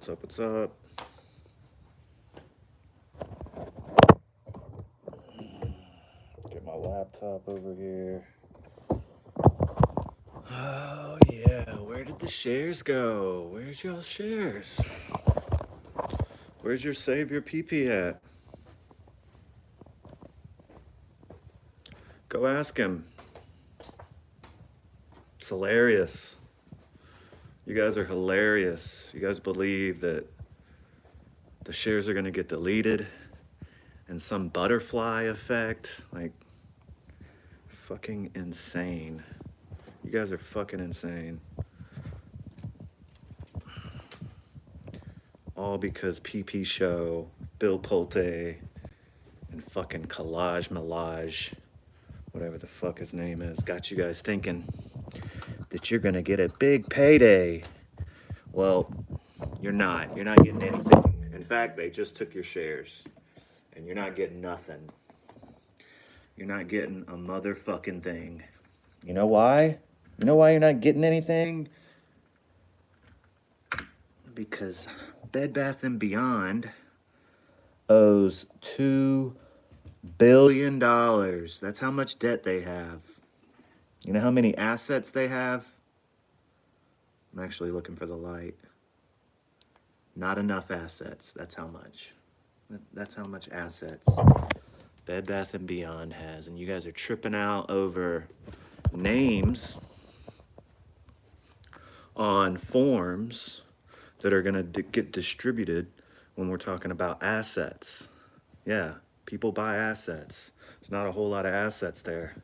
What's up? What's up? Get my laptop over here. Oh, yeah. Where did the shares go? Where's y'all shares? Where's your Savior PP at? Go ask him. It's hilarious. You guys are hilarious. You guys believe that the shares are going to get deleted and some butterfly effect. Like, fucking insane. You guys are fucking insane. All because PP Show, Bill Pulte, and fucking Collage Melage, whatever the fuck his name is, got you guys thinking that you're gonna get a big payday. Well, you're not. You're not getting anything. In fact, they just took your shares, and you're not getting nothing. You're not getting a motherfucking thing. You know why? You know why you're not getting anything? Because Bed Bath & Beyond owes $2 billion. That's how much debt they have. You know how many assets they have? I'm actually looking for the light. Not enough assets. That's how much. That's how much assets Bed Bath & Beyond has. And you guys are tripping out over names on forms that are going to get distributed when we're talking about assets. Yeah, people buy assets. There's not a whole lot of assets there.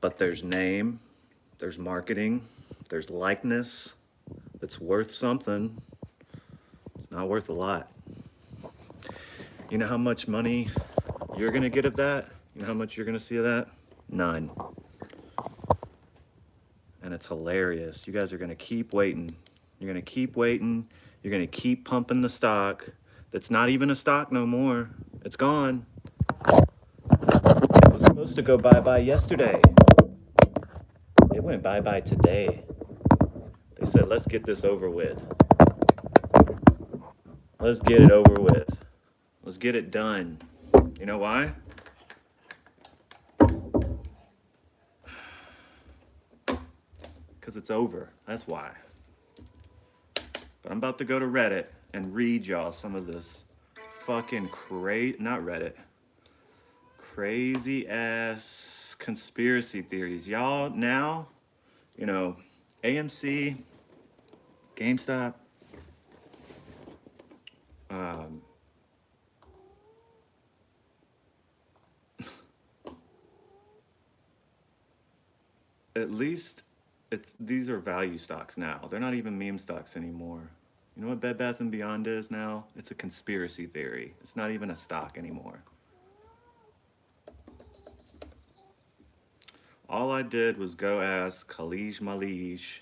But there's name, there's marketing, there's likeness that's worth something. It's not worth a lot. You know how much money you're going to get of that? You know how much you're going to see of that? None. And it's hilarious. You guys are going to keep waiting. You're going to keep waiting. You're going to keep pumping the stock that's not even a stock no more. It's gone. It was supposed to go bye-bye yesterday. It went bye-bye today. They said, let's get this over with. Let's get it over with. Let's get it done. You know why? Because it's over. That's why. But I'm about to go to Reddit and read y'all some of this fucking not Reddit, crazy ass conspiracy theories. Y'all now, you know, AMC, GameStop, at least these are value stocks now. They're not even meme stocks anymore. You know what Bed Bath & Beyond is now? It's a conspiracy theory. It's not even a stock anymore. All I did was go ask Khalij Malij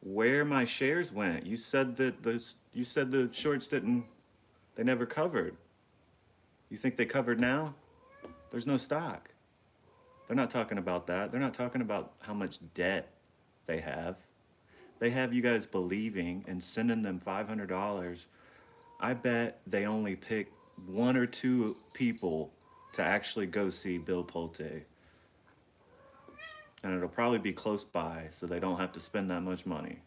where my shares went. You said that the shorts they never covered. You think they covered now? There's no stock. They're not talking about that. They're not talking about how much debt they have. They have you guys believing and sending them $500. I bet they only pick one or two people to actually go see Bill Pulte. And it'll probably be close by, so they don't have to spend that much money.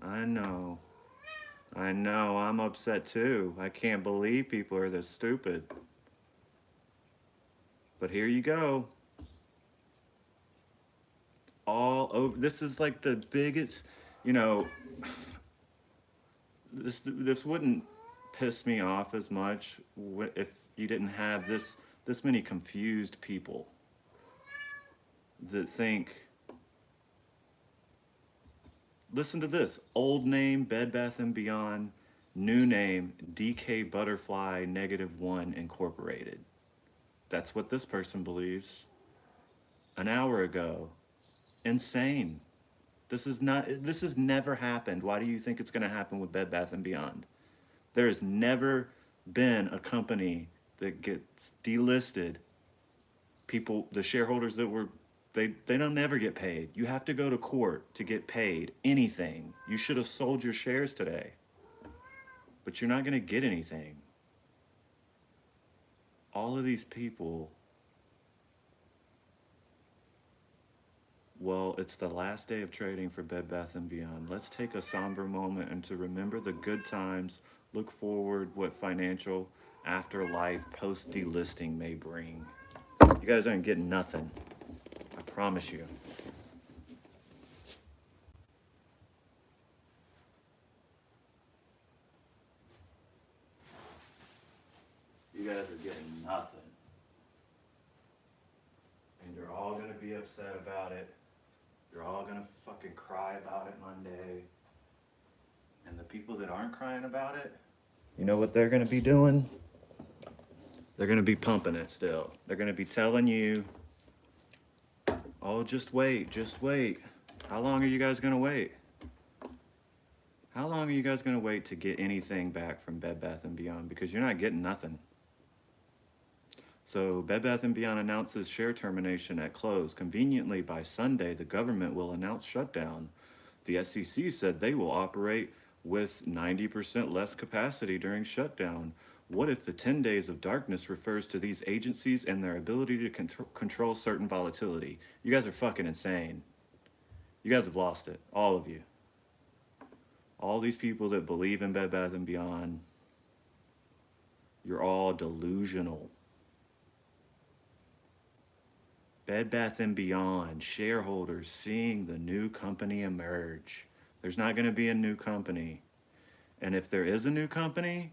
I know. I'm upset too. I can't believe people are this stupid. But here you go. All over. This is like the biggest, you know, this wouldn't piss me off as much if you didn't have this many confused people that think, listen to this, old name Bed Bath & Beyond, new name DK Butterfly -1 Incorporated. That's what this person believes. An hour ago. Insane. This has never happened. Why do you think it's going to happen with Bed Bath & Beyond? There has never been a company that gets delisted. People, the shareholders that were They don't never get paid. You have to go to court to get paid anything. You should have sold your shares today, but you're not going to get anything. All of these people, well, it's the last day of trading for Bed Bath & Beyond. Let's take a somber moment and to remember the good times, look forward what financial afterlife post-delisting may bring. You guys aren't getting nothing. I promise you. You guys are getting nothing. And you're all gonna be upset about it. You're all gonna fucking cry about it Monday. And the people that aren't crying about it, you know what they're gonna be doing? They're gonna be pumping it still. They're gonna be telling you, oh, just wait, just wait. How long are you guys gonna wait? How long are you guys gonna wait to get anything back from Bed Bath & Beyond? Because you're not getting nothing. So Bed Bath & Beyond announces share termination at close. Conveniently, by Sunday, the government will announce shutdown. The SEC said they will operate with 90% less capacity during shutdown. What if the 10 days of darkness refers to these agencies and their ability to control certain volatility? You guys are fucking insane. You guys have lost it, all of you. All these people that believe in Bed Bath & Beyond, you're all delusional. Bed Bath & Beyond shareholders seeing the new company emerge. There's not going to be a new company. And if there is a new company,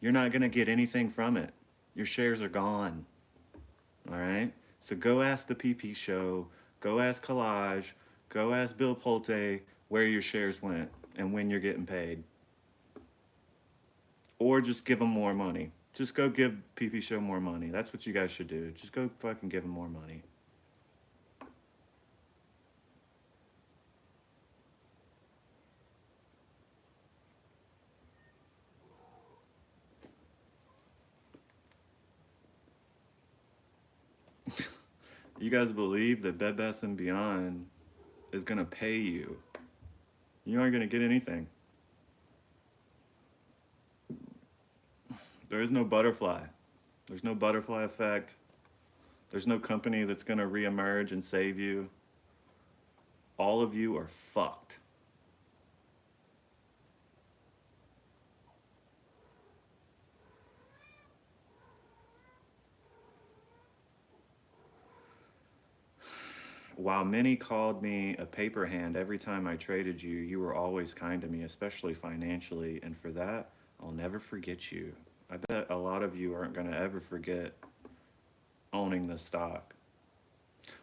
you're not going to get anything from it. Your shares are gone. All right? So go ask the PP show, go ask Collage, go ask Bill Pulte where your shares went and when you're getting paid. Or just give them more money. Just go give PP Show more money. That's what you guys should do. Just go fucking give them more money. You guys believe that Bed Bath & Beyond is going to pay you. You aren't going to get anything. There is no butterfly. There's no butterfly effect. There's no company that's going to reemerge and save you. All of you are fucked. While many called me a paper hand every time I traded you, you were always kind to me, especially financially, and for that, I'll never forget you. I bet a lot of you aren't going to ever forget owning the stock.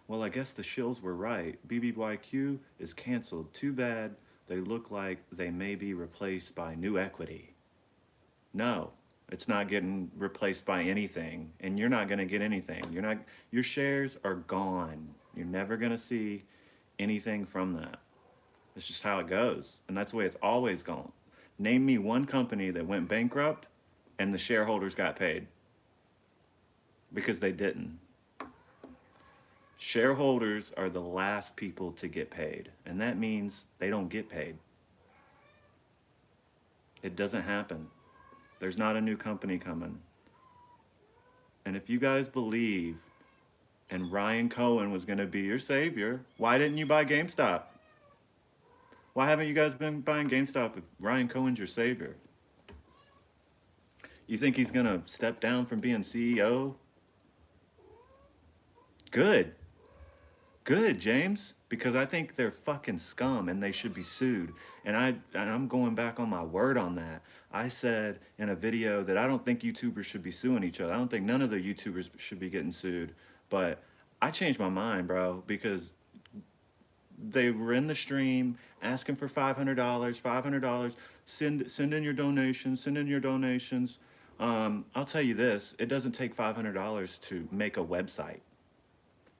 Well, I guess the shills were right. Bbq is canceled. Too bad. They look like they may be replaced by new equity. No, it's not getting replaced by anything, and you're not going to get anything. Your shares are gone. You're never going to see anything from that. It's just how it goes, and that's the way it's always gone. Name me one company that went bankrupt and the shareholders got paid, because they didn't. Shareholders are the last people to get paid, and that means they don't get paid. It doesn't happen. There's not a new company coming. And if you guys believe and Ryan Cohen was going to be your savior, why didn't you buy GameStop? Why haven't you guys been buying GameStop if Ryan Cohen's your savior? You think he's going to step down from being CEO? Good. Good, James, because I think they're fucking scum and they should be sued. And I'm going back on my word on that. I said in a video that I don't think YouTubers should be suing each other. I don't think none of the YouTubers should be getting sued. But I changed my mind, bro, because they were in the stream asking for $500. Send in your donations. Send in your donations. I'll tell you this: it doesn't take $500 to make a website.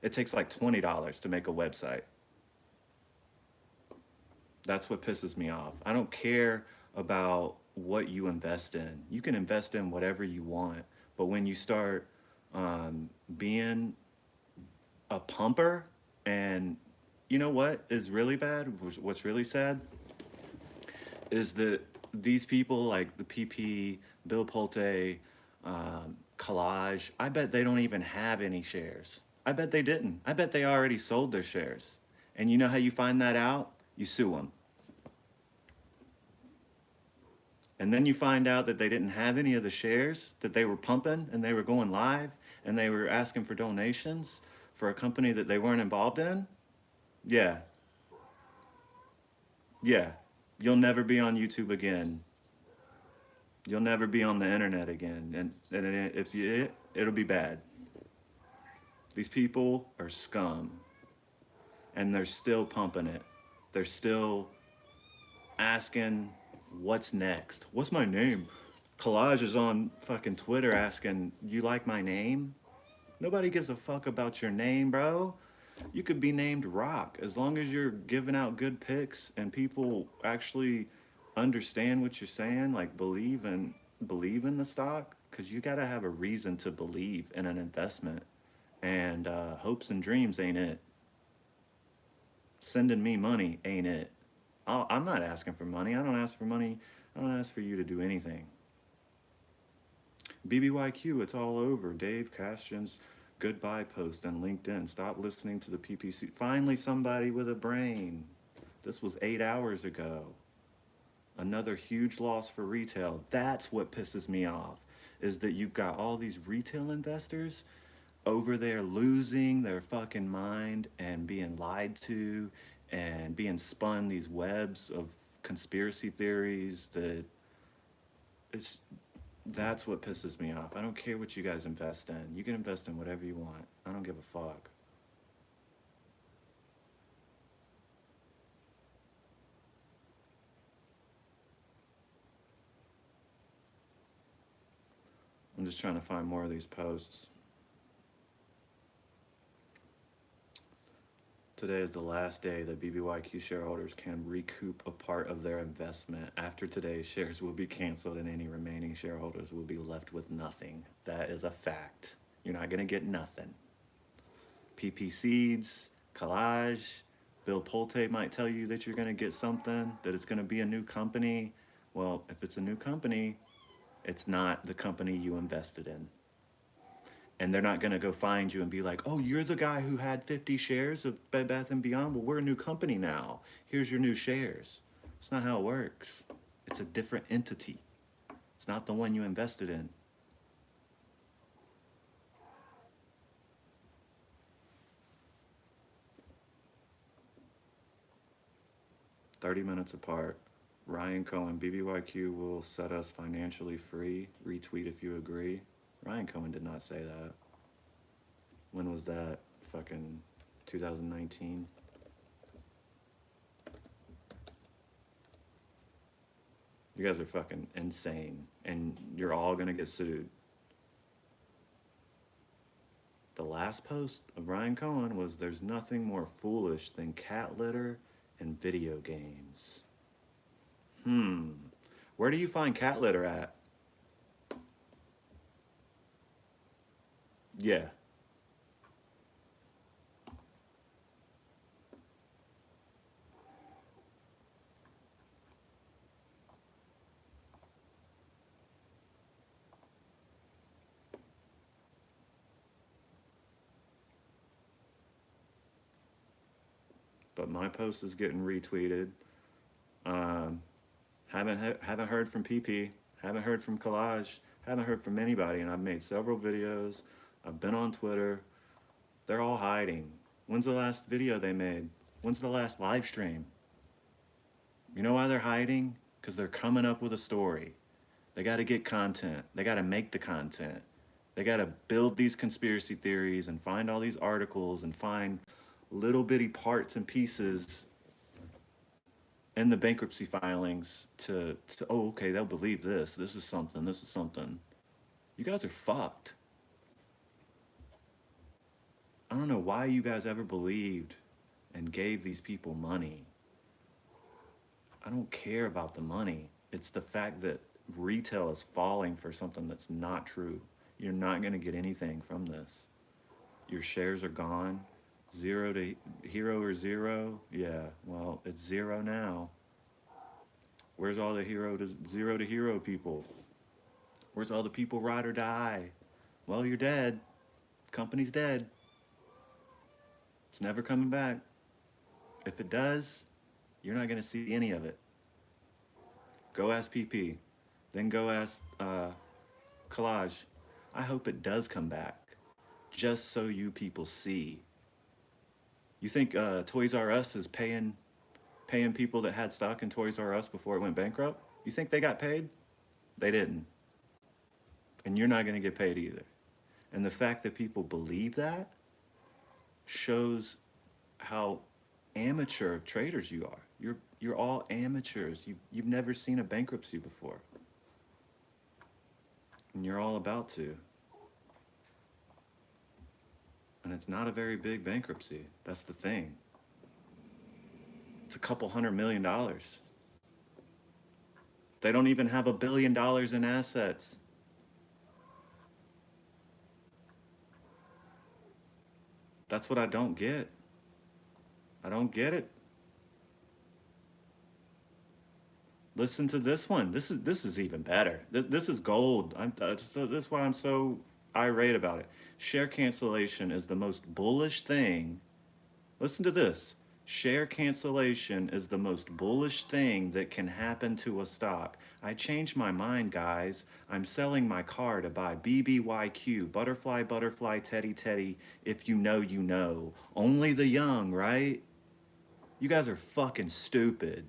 It takes like $20 to make a website. That's what pisses me off. I don't care about what you invest in. You can invest in whatever you want, but when you start being a pumper, And you know what is really bad? What's really sad is that these people like the PP, Bill Pulte, Collage, I bet they don't even have any shares. I bet they didn't. I bet they already sold their shares. And you know how you find that out? You sue them. And then you find out that they didn't have any of the shares that they were pumping and they were going live and they were asking for donations for a company that they weren't involved in. Yeah, yeah. You'll never be on YouTube again. You'll never be on the internet again. And if you, it'll be bad. These people are scum and they're still pumping it. They're still asking, what's next? What's my name? Collage is on fucking Twitter asking, you like my name? Nobody gives a fuck about your name, bro. You could be named Rock as long as you're giving out good picks and people actually understand what you're saying, like believe in the stock, because you got to have a reason to believe in an investment. And hopes and dreams ain't it. Sending me money ain't it. I'm not asking for money. I don't ask for money. I don't ask for you to do anything. Bbq, it's all over. Dave Castian's goodbye post on LinkedIn. Stop listening to the PPC. Finally, somebody with a brain. This was 8 hours ago. Another huge loss for retail. That's what pisses me off, is that you've got all these retail investors over there losing their fucking mind and being lied to and being spun these webs of conspiracy theories that it's that's what pisses me off. I don't care what you guys invest in. You can invest in whatever you want. I don't give a fuck. I'm just trying to find more of these posts. Today is the last day that Bbq shareholders can recoup a part of their investment. After today, shares will be canceled and any remaining shareholders will be left with nothing. That is a fact. You're not going to get nothing. PP Seeds, Collage, Bill Pulte might tell you that you're going to get something, that it's going to be a new company. Well, if it's a new company, it's not the company you invested in. And they're not going to go find you and be like, oh, you're the guy who had 50 shares of Bed Bath & Beyond? Well, we're a new company now. Here's your new shares. It's not how it works. It's a different entity. It's not the one you invested in. "30 minutes apart. Ryan Cohen, Bbq will set us financially free. Retweet if you agree." Ryan Cohen did not say that. When was that? Fucking 2019. You guys are fucking insane. And you're all gonna get sued. The last post of Ryan Cohen was, "There's nothing more foolish than cat litter and video games." Where do you find cat litter at? Yeah. But my post is getting retweeted. Um, haven't heard from PP. Haven't heard from Collage. Haven't heard from anybody. And I've made several videos. I've been on Twitter. They're all hiding. When's the last video they made? When's the last live stream? You know why they're hiding? Because they're coming up with a story. They got to get content. They got to make the content. They got to build these conspiracy theories and find all these articles and find little bitty parts and pieces in the bankruptcy filings to oh, okay, they'll believe this. This is something. This is something. You guys are fucked. I don't know why you guys ever believed and gave these people money. I don't care about the money. It's the fact that retail is falling for something that's not true. You're not going to get anything from this. Your shares are gone. Zero to hero or zero? Yeah, well, it's zero now. Where's all the hero to zero to hero people? Where's all the people ride or die? Well, you're dead. Company's dead. It's never coming back. If it does, you're not going to see any of it. Go ask PP. Then go ask Collage. I hope it does come back. Just so you people see. You think Toys R Us is paying people that had stock in Toys R Us before it went bankrupt? You think they got paid? They didn't. And you're not going to get paid either. And the fact that people believe that shows how amateur of traders you are. You're all amateurs. You've never seen a bankruptcy before. And you're all about to. And it's not a very big bankruptcy. That's the thing. It's a couple $100 million. They don't even have $1 billion in assets. That's what I don't get. I don't get it. Listen to this one. This is even better. This is gold. So this is why I'm so irate about it. Share cancellation is the most bullish thing. Listen to this. Share cancellation is the most bullish thing that can happen to a stock. I changed my mind, guys. I'm selling my car to buy Bbyyq, butterfly, butterfly, teddy, teddy. If you know, you know. Only the young, right? You guys are fucking stupid.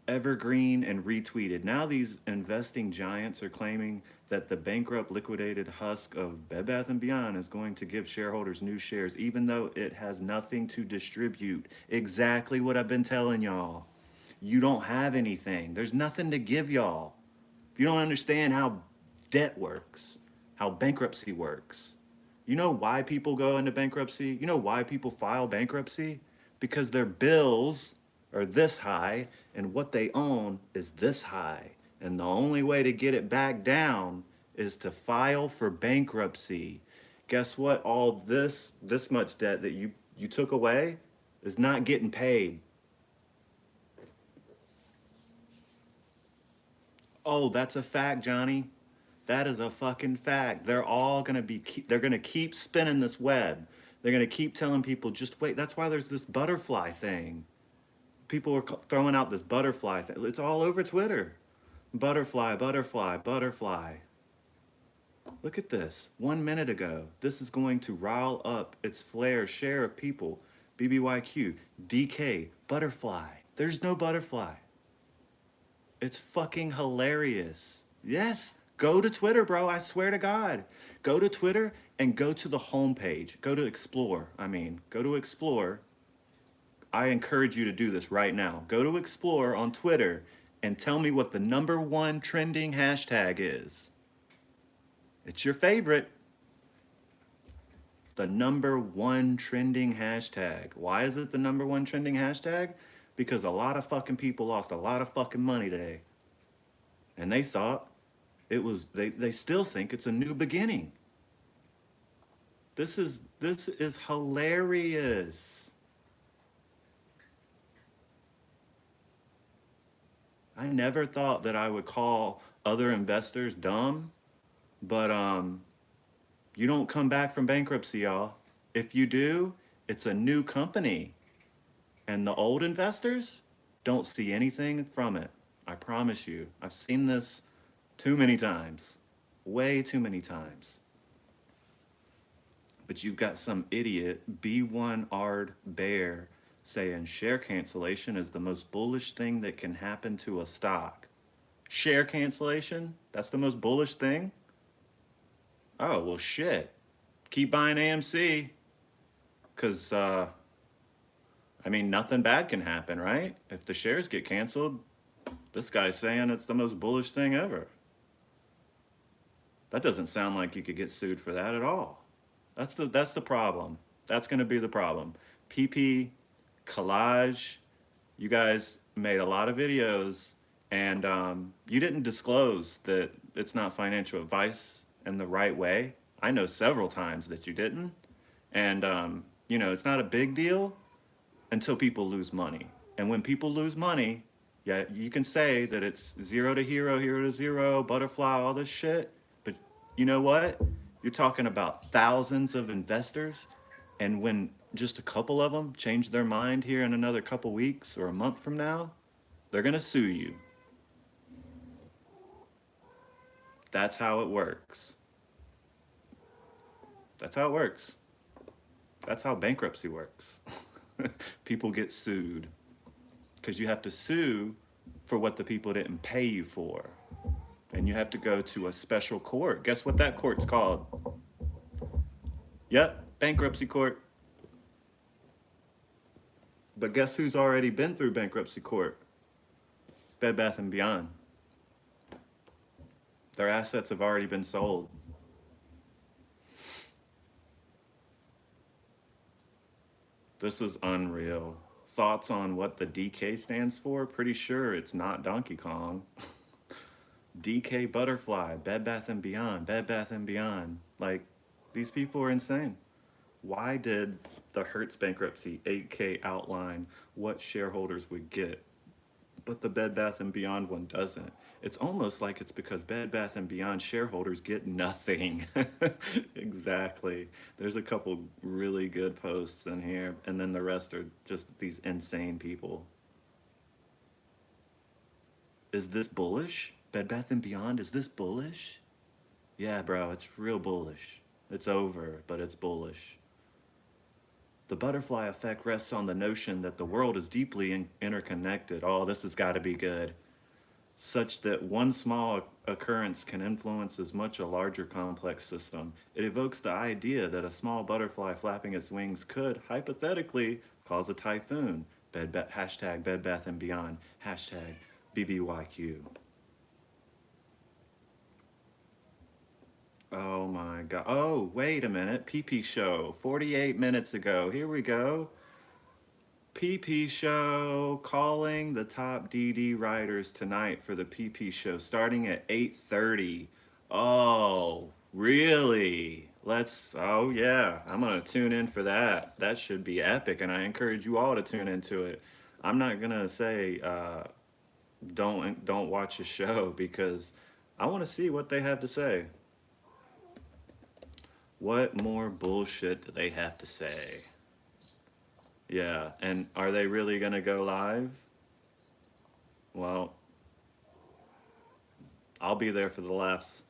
Evergreen and retweeted. Now these investing giants are claiming that the bankrupt liquidated husk of Bed Bath & Beyond is going to give shareholders new shares, even though it has nothing to distribute. Exactly what I've been telling y'all. You don't have anything. There's nothing to give y'all. If you don't understand how debt works, how bankruptcy works, you know why people go into bankruptcy? You know why people file bankruptcy? Because their bills are this high and what they own is this high. And the only way to get it back down is to file for bankruptcy. Guess what? All this much debt that you took away is not getting paid. Oh, that's a fact, Johnny. That is a fucking fact. They're all gonna they're gonna keep spinning this web. They're gonna keep telling people, just wait. That's why there's this butterfly thing. People are throwing out this butterfly thing. It's all over Twitter. Butterfly, butterfly, butterfly. Look at this. 1 minute ago, this is going to rile up its flare share of people. Bbyyq, DK, butterfly. There's no butterfly. It's fucking hilarious. Yes, go to Twitter, bro. I swear to God. Go to Twitter and go to the homepage. Go to Explore. Go to Explore. I encourage you to do this right now. Go to Explore on Twitter and tell me what the #1 trending hashtag is. It's your favorite. The #1 trending hashtag. Why is it the #1 trending hashtag? Because a lot of fucking people lost a lot of fucking money today. And they thought it was, they still think it's a new beginning. This is hilarious. I never thought that I would call other investors dumb, but you don't come back from bankruptcy, y'all. If you do, it's a new company. And the old investors don't see anything from it. I promise you. I've seen this too many times. Way too many times. But you've got some idiot, B1Ard Bear, saying share cancellation is the most bullish thing that can happen to a stock. Share cancellation? That's the most bullish thing? Oh, well, shit. Keep buying AMC. Because, nothing bad can happen, right? If the shares get canceled, this guy's saying it's the most bullish thing ever. That doesn't sound like you could get sued for that at all. That's the problem. That's going to be the problem. PP, Collage, you guys made a lot of videos, and you didn't disclose that it's not financial advice in the right way. I know several times that you didn't. And, it's not a big deal until people lose money. And when people lose money, yeah, you can say that it's zero to hero, hero to zero, butterfly, all this shit. But you know what? You're talking about thousands of investors. And when just a couple of them change their mind here in another couple weeks or a month from now, they're going to sue you. That's how it works. That's how it works. That's how bankruptcy works. People get sued because you have to sue for what the people didn't pay you for. And you have to go to a special court. Guess what that court's called? Yep, bankruptcy court. But guess who's already been through bankruptcy court? Bed Bath & Beyond. Their assets have already been sold. This is unreal. Thoughts on what the DK stands for? Pretty sure it's not Donkey Kong. DK Butterfly, Bed Bath & Beyond, Bed Bath & Beyond. Like, these people are insane. Why did the Hertz bankruptcy 8K outline what shareholders would get, but the Bed Bath & Beyond one doesn't? It's almost like it's because Bed Bath & Beyond shareholders get nothing. Exactly. There's a couple really good posts in here, and then the rest are just these insane people. Is this bullish? Bed Bath & Beyond, is this bullish? Yeah, bro, it's real bullish. It's over, but it's bullish. The butterfly effect rests on the notion that the world is deeply interconnected. Oh, this has got to be good. Such that one small occurrence can influence as much a larger complex system. It evokes the idea that a small butterfly flapping its wings could, hypothetically, cause a typhoon. Hashtag Bed Bath & Beyond. Hashtag Bbbyq. Oh my God. Oh, wait a minute. PP show. 48 minutes ago. Here we go. PP show calling the top DD writers tonight for the PP show starting at 8:30. Oh, really? Oh yeah, I'm gonna tune in for that. That should be epic, and I encourage you all to tune into it. I'm not gonna say don't watch the show because I want to see what they have to say. What more bullshit do they have to say? Yeah, and are they really gonna go live? Well, I'll be there for the laughs.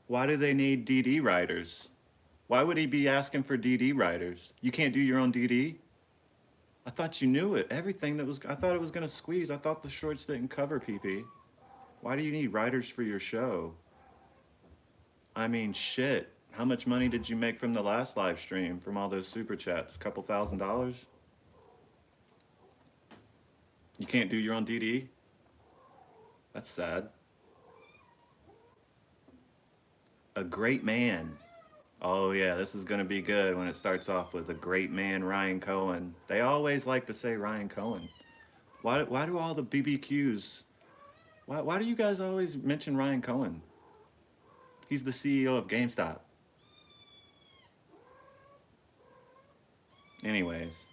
Why do they need DD writers? Why would he be asking for DD writers? You can't do your own DD? I thought you knew it. Everything that was, I thought it was gonna squeeze. I thought the shorts didn't cover PP. Why do you need writers for your show? I mean, shit. How much money did you make from the last live stream from all those super chats? Couple $1,000s? You can't do your own DD? That's sad. A great man. Oh yeah, this is gonna be good when it starts off with a great man, Ryan Cohen. They always like to say Ryan Cohen. Why do all the BBQs, why do you guys always mention Ryan Cohen? He's the CEO of GameStop. Anyways,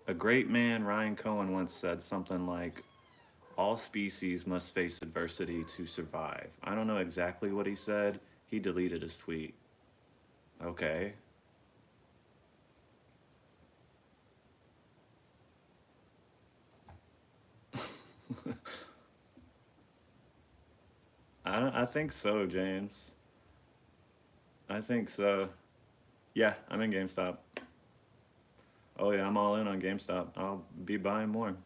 a great man, Ryan Cohen, once said something like, all species must face adversity to survive. I don't know exactly what he said. He deleted his tweet. Okay. I think so, James. I think so. Yeah, I'm in GameStop. Oh yeah, I'm all in on GameStop. I'll be buying more.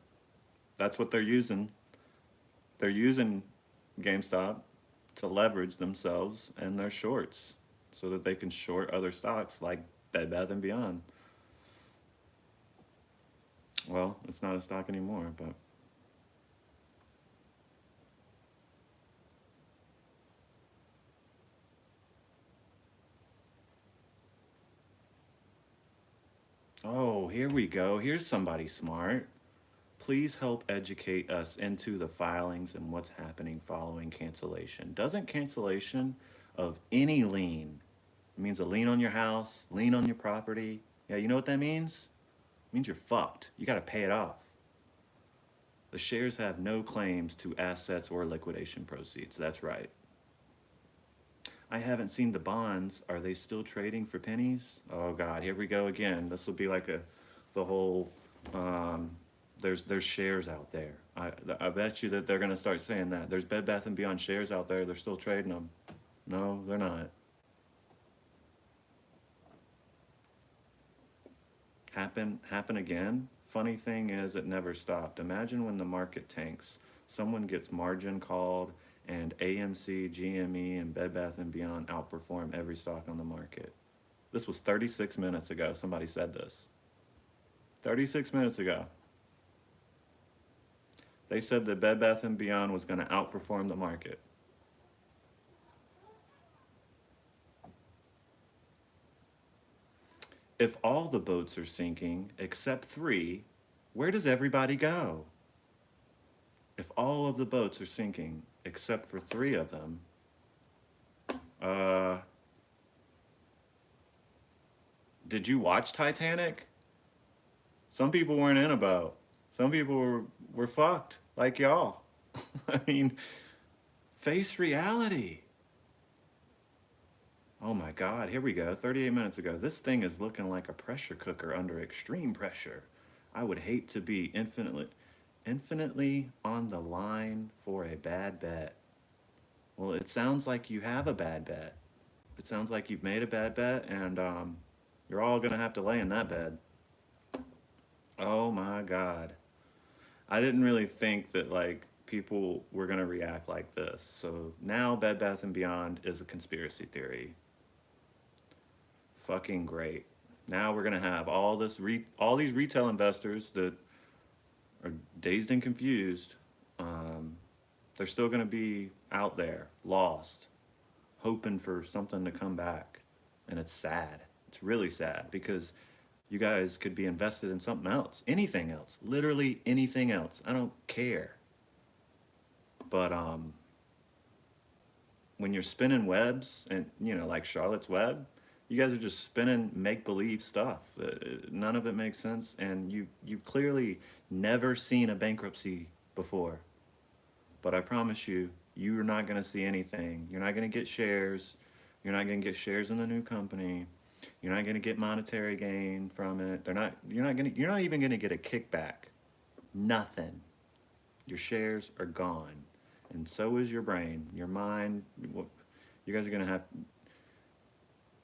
That's what they're using. They're using GameStop to leverage themselves and their shorts so that they can short other stocks like Bed Bath & Beyond. Well, it's not a stock anymore, but oh, here we go. Here's somebody smart. Please help educate us into the filings and what's happening following cancellation. Doesn't cancellation of any lien. It means a lien on your house, lien on your property. Yeah, you know what that means? It means you're fucked. You got to pay it off. The shares have no claims to assets or liquidation proceeds. That's right. I haven't seen the bonds. Are they still trading for pennies? Oh God, here we go again. This will be like the whole. Um, there's shares out there. I bet you that they're gonna start saying that. There's Bed Bath and Beyond shares out there. They're still trading them. No, they're not. Happen again? Funny thing is, it never stopped. Imagine when the market tanks, someone gets margin called, and AMC, GME, and Bed Bath and Beyond outperform every stock on the market. This was 36 minutes ago. Somebody said this. 36 minutes ago. They said that Bed Bath and Beyond was going to outperform the market. If all the boats are sinking except 3, where does everybody go? If all of the boats are sinking except for 3 of them, did you watch Titanic? Some people weren't in a boat. Some people were fucked, like y'all. I mean, face reality. Oh my God, here we go, 38 minutes ago. This thing is looking like a pressure cooker under extreme pressure. I would hate to be infinitely on the line for a bad bet. Well, it sounds like you have a bad bet. It sounds like you've made a bad bet, and you're all gonna have to lay in that bed. Oh my God. I didn't really think that like people were gonna react like this. So now Bed Bath and Beyond is a conspiracy theory. Fucking great. Now we're gonna have all these retail investors that are dazed and confused. They're still gonna be out there, lost, hoping for something to come back, and it's sad. It's really sad because you guys could be invested in something else, anything else, literally anything else. I don't care. But when you're spinning webs, and like Charlotte's Web, you guys are just spinning make-believe stuff. None of it makes sense, and you've clearly never seen a bankruptcy before. But I promise you, you're not going to see anything. You're not going to get shares. You're not going to get shares in the new company. You're not going to get monetary gain from it. You're not even going to get a kickback. Nothing. Your shares are gone. And so is your brain, your mind. You guys are going to have,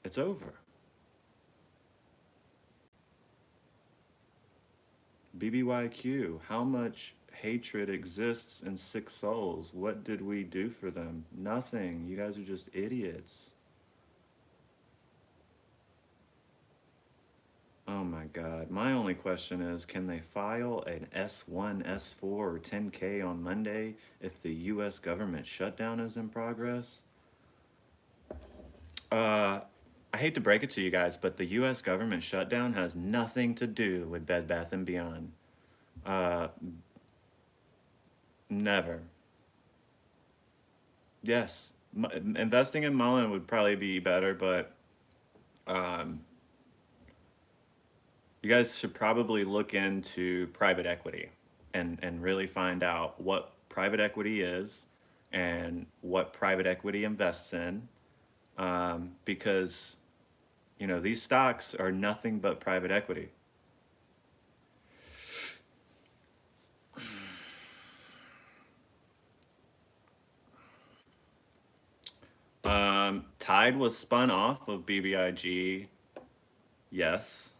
it's over. BBYQ, how much hatred exists in 6 souls? What did we do for them? Nothing. You guys are just idiots. Oh my God. My only question is, can they file an S1, S4, or 10K on Monday if the US government shutdown is in progress? I hate to break it to you guys, but the US government shutdown has nothing to do with Bed Bath and Beyond. Never. Yes. Investing in Mullen would probably be better, but you guys should probably look into private equity and really find out what private equity is and what private equity invests in, because these stocks are nothing but private equity. Tide was spun off of BBIG. Yes,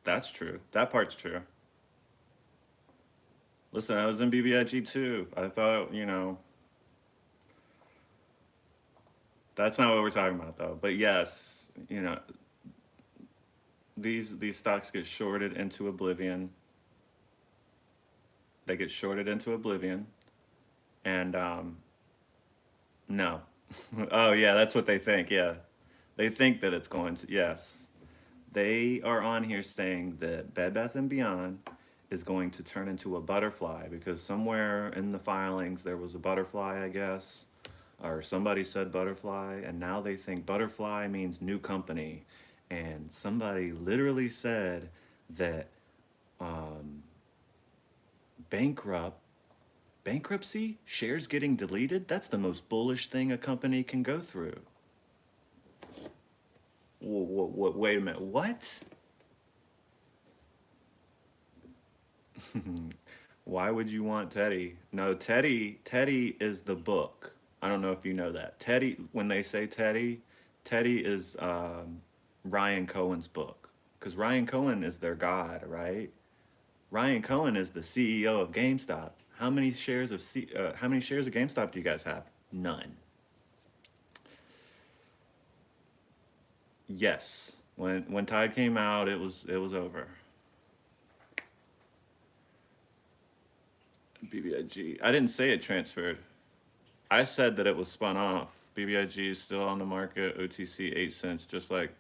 that's true. That part's true. Listen, I was in BBIG too. I thought, that's not what we're talking about though. But yes, these stocks get shorted into oblivion. They get shorted into oblivion. And no. Oh yeah, that's what they think. Yeah. They think that it's going to, yes. They are on here saying that Bed Bath and Beyond is going to turn into a butterfly because somewhere in the filings there was a butterfly, I guess. or somebody said butterfly, and now they think butterfly means new company. And somebody literally said that um, bankrupt bankruptcy, shares getting deleted, that's the most bullish thing a company can go through. Wait a minute, what? Why would you want Teddy? No, Teddy is the book. I don't know if you know that. Teddy, when they say Teddy, Teddy is Ryan Cohen's book. Because Ryan Cohen is their god, right? Ryan Cohen is the CEO of GameStop. How many shares of GameStop do you guys have? None. Yes. When Tide came out, it was over. BBIG. I didn't say it transferred. I said that it was spun off. BBIG is still on the market. OTC 8 cents. Just like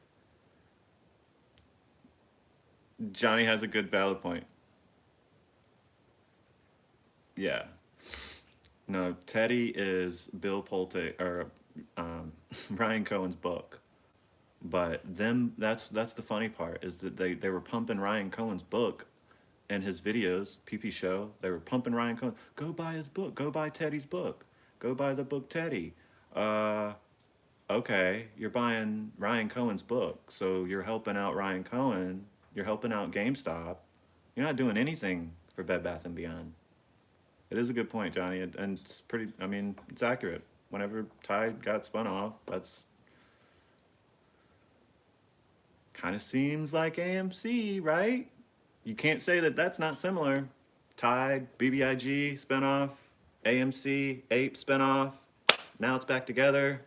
Johnny has a good valid point. Yeah. No, Teddy is Bill Pulte or um, Ryan Cohen's book. But them that's the funny part is that they were pumping Ryan Cohen's book and his videos, PP Show. They were pumping Ryan Cohen. Go buy his book. Go buy Teddy's book. Go buy the book Teddy. Uh, okay, you're buying Ryan Cohen's book, so you're helping out Ryan Cohen. You're helping out GameStop. You're not doing anything for Bed Bath and Beyond. It is a good point, Johnny, and it's pretty. I mean, it's accurate. Whenever Tide got spun off, that's kind of seems like AMC, right? You can't say that that's not similar. Tide, BBIG spinoff, AMC, Ape spinoff. Now it's back together.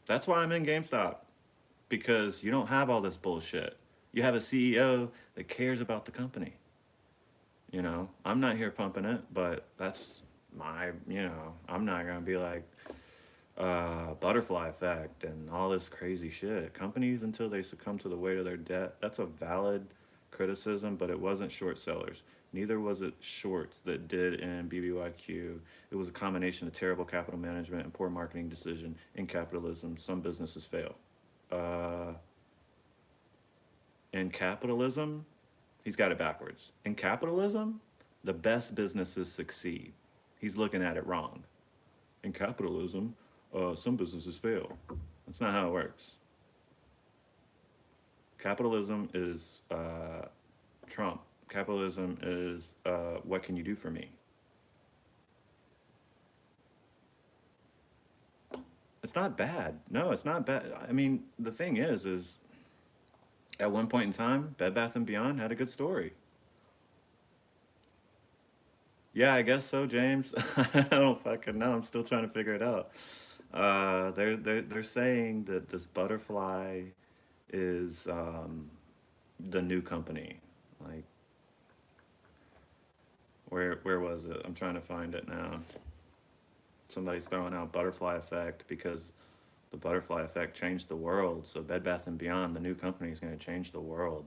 That's why I'm in GameStop because you don't have all this bullshit. You have a CEO that cares about the company. I'm not here pumping it, but that's I'm not gonna be like butterfly effect and all this crazy shit. Companies until they succumb to the weight of their debt. That's a valid criticism, but it wasn't short sellers. Neither was it shorts that did in BBYQ. It was a combination of terrible capital management and poor marketing decision. In capitalism, some businesses fail. Uh, in capitalism, he's got it backwards. In capitalism, the best businesses succeed. He's looking at it wrong. In capitalism, some businesses fail. That's not how it works. Capitalism is Trump. Capitalism is what can you do for me? It's not bad. No, it's not bad. I mean, the thing is at one point in time, Bed Bath and Beyond had a good story. Yeah, I guess so, James. I don't fucking know. I'm still trying to figure it out. They're saying that this butterfly is the new company. Like, where was it? I'm trying to find it now. Somebody's throwing out butterfly effect because the butterfly effect changed the world. So Bed Bath and Beyond, the new company, is going to change the world.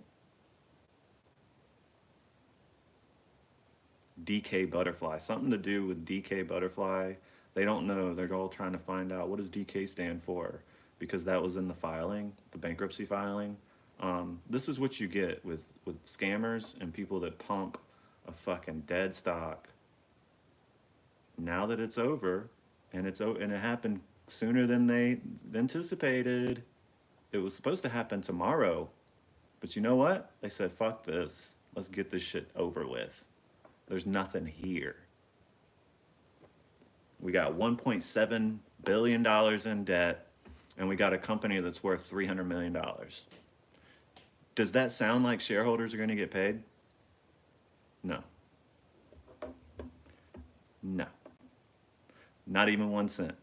DK Butterfly, something to do with DK Butterfly. They don't know. They're all trying to find out what does DK stand for because that was in the filing, the bankruptcy filing. This is what you get with scammers and people that pump a fucking dead stock. Now that it's over, and it happened sooner than they anticipated. It was supposed to happen tomorrow, but you know what? They said, "Fuck this. Let's get this shit over with." There's nothing here. We got $1.7 billion in debt, and we got a company that's worth $300 million. Does that sound like shareholders are going to get paid? No. No. Not even 1 cent.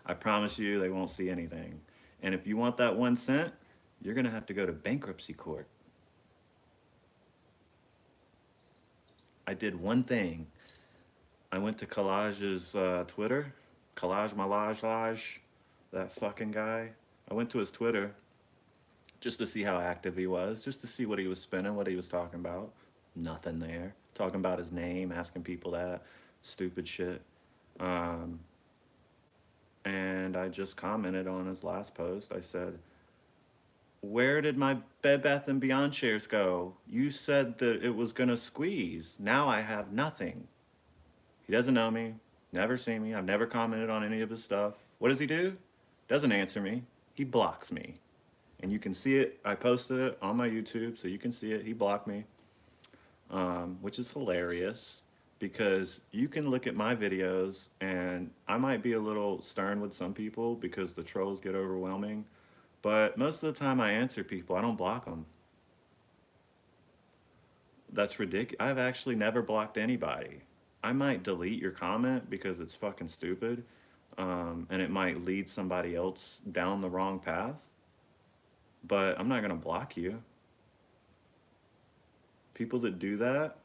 I promise you they won't see anything. And if you want that 1 cent, you're going to have to go to bankruptcy court. I did one thing. I went to Collage's Twitter. Collage Malage, that fucking guy. I went to his Twitter just to see how active he was, just to see what he was spinning, what he was talking about. Nothing there. Talking about his name, asking people that. stupid shit. Um, and I just commented on his last post. I said, "Where did my Bed Bath and Beyond shares go? You said that it was gonna squeeze. Now I have nothing." He doesn't know me, never seen me. I've never commented on any of his stuff. What does he do? Doesn't answer me. He blocks me. And you can see it. I posted it on my YouTube, so you can see it. He blocked me, which is hilarious because you can look at my videos and I might be a little stern with some people because the trolls get overwhelming. But most of the time I answer people, I don't block them. That's ridiculous. I've actually never blocked anybody. I might delete your comment because it's fucking stupid, and it might lead somebody else down the wrong path, but I'm not going to block you. People that do that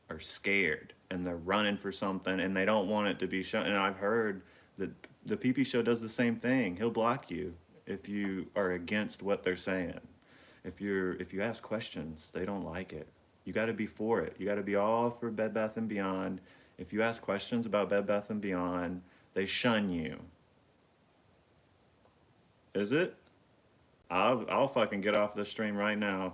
are scared and they're running for something and they don't want it to be shown. And I've heard that the PP show does the same thing. He'll block you if you are against what they're saying. If you ask questions, they don't like it. You got to be for it. You got to be all for Bed Bath and Beyond. If you ask questions about Bed Bath and Beyond, they shun you. Is it? I'll fucking get off this stream right now.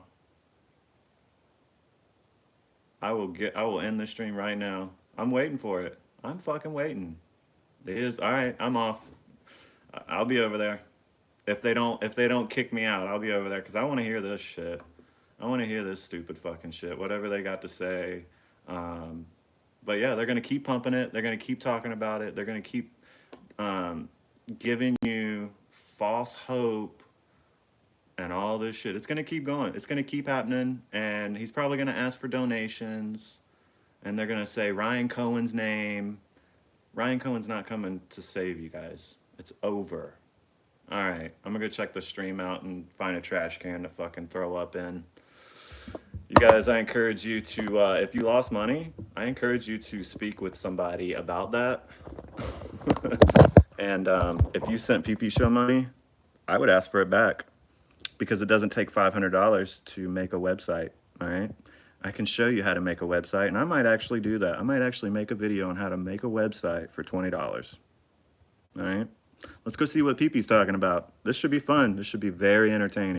I will end the stream right now. I'm waiting for it. I'm fucking waiting. It is all right. I'm off. I'll be over there. If they don't kick me out, I'll be over there because I want to hear this shit. I want to hear this stupid fucking shit. Whatever they got to say. But yeah, they're gonna keep pumping it. They're gonna keep talking about it. They're gonna keep giving you false hope and all this shit. It's gonna keep going. It's gonna keep happening, and he's probably gonna ask for donations, and they're gonna say Ryan Cohen's name. Ryan Cohen's not coming to save you guys. It's over. All right, I'm gonna go check the stream out and find a trash can to fucking throw up in. You guys, I encourage you to, if you lost money, I encourage you to speak with somebody about that. And if you sent PP Show money, I would ask for it back because it doesn't take $500 to make a website, all right? I can show you how to make a website, and I might actually do that. I might actually make a video on how to make a website for $20, all right? Let's go see what PP's talking about. This should be fun. This should be very entertaining.